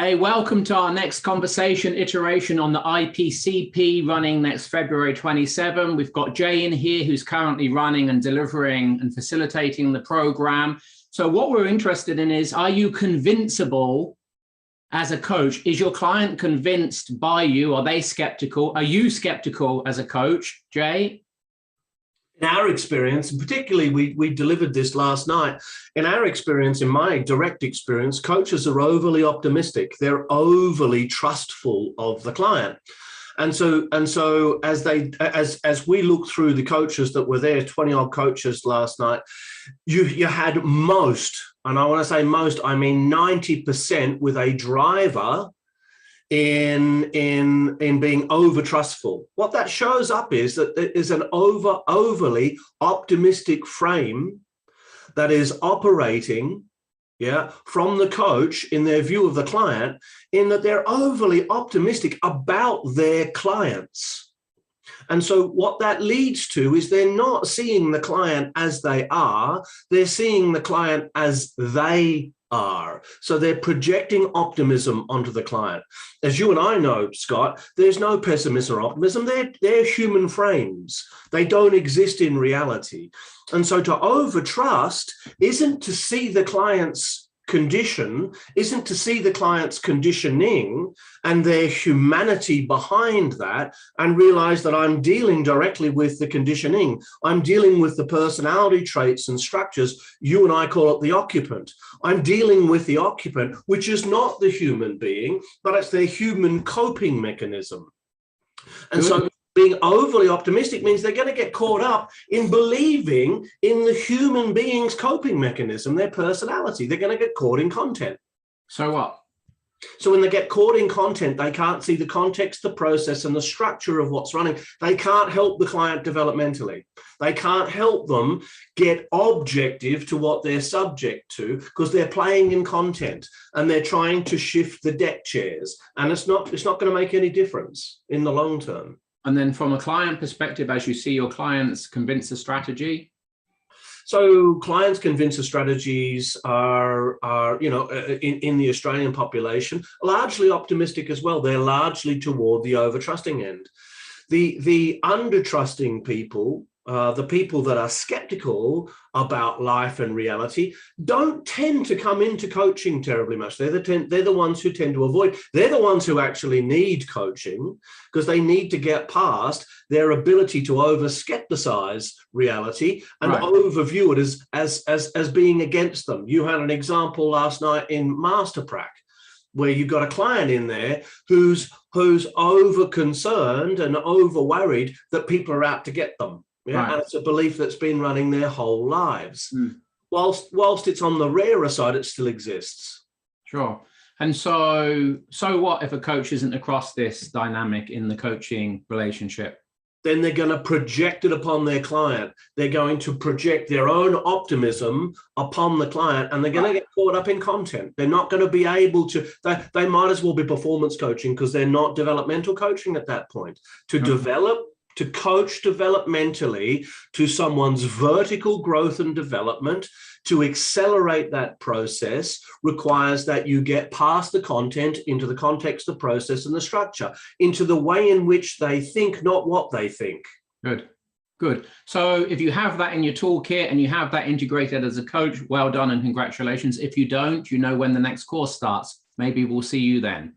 Hey, welcome to our next conversation iteration on the IPCP running next February 27. We've got Jay in here who's currently running and delivering and facilitating the program. So what we're interested in is, are you convincible as a coach? Is your client convinced by you? Are they skeptical? Are you skeptical as a coach, Jay? In our experience, and particularly we delivered this last night, in our experience, in my direct experience, coaches are overly optimistic. They're overly trustful of the client. And so as we look through the coaches that were there, 20 odd coaches last night, you had most, and I want to say most, I mean 90% with a driver in being over trustful. What that shows up is that there is an overly optimistic frame that is operating from the coach in their view of the client, in that they're overly optimistic about their clients. And so what that leads to is they're not seeing the client as they are, they're seeing the client as they are. So they're projecting optimism onto the client. As you and I know, Scott, there's no pessimism or optimism. They're human frames. They don't exist in reality. And so to overtrust isn't to see the client's condition, isn't to see the client's conditioning and their humanity behind that and realize that I'm dealing directly with the conditioning. I'm dealing with the personality traits and structures. You and I call it the occupant. I'm dealing with the occupant, which is not the human being, but it's their human coping mechanism. And so being overly optimistic means they're going to get caught up in believing in the human being's coping mechanism, their personality. They're going to get caught in content. So what? So when they get caught in content, they can't see the context, the process, and the structure of what's running. They can't help the client developmentally. They can't help them get objective to what they're subject to because they're playing in content and they're trying to shift the deck chairs. And it's not going to make any difference in the long term. And then from a client perspective, as you see your clients convince the strategy? So clients convince the strategies are in the Australian population, largely optimistic as well. They're largely toward the over-trusting end. The under-trusting people, the people that are skeptical about life and reality, don't tend to come into coaching terribly much. They're the ones who tend to avoid. They're the ones who actually need coaching because they need to get past their ability to over-skepticize reality and overview it as being against them. You had an example last night in Masterprac, where you've got a client in there who's over concerned and over worried that people are out to get them. And it's a belief that's been running their whole lives. Whilst it's on the rarer side, it still exists. Sure. And so what if a coach isn't across this dynamic in the coaching relationship? Then they're going to project it upon their client. They're going to project their own optimism upon the client, and they're going to get caught up in content. They're not going to be able to, they might as well be performance coaching because they're not developmental coaching at that point. To coach developmentally to someone's vertical growth and development, to accelerate that process requires that you get past the content into the context, the process, and the structure, into the way in which they think, not what they think. Good. So if you have that in your toolkit and you have that integrated as a coach, well done and congratulations. If you don't, you know when the next course starts. Maybe we'll see you then.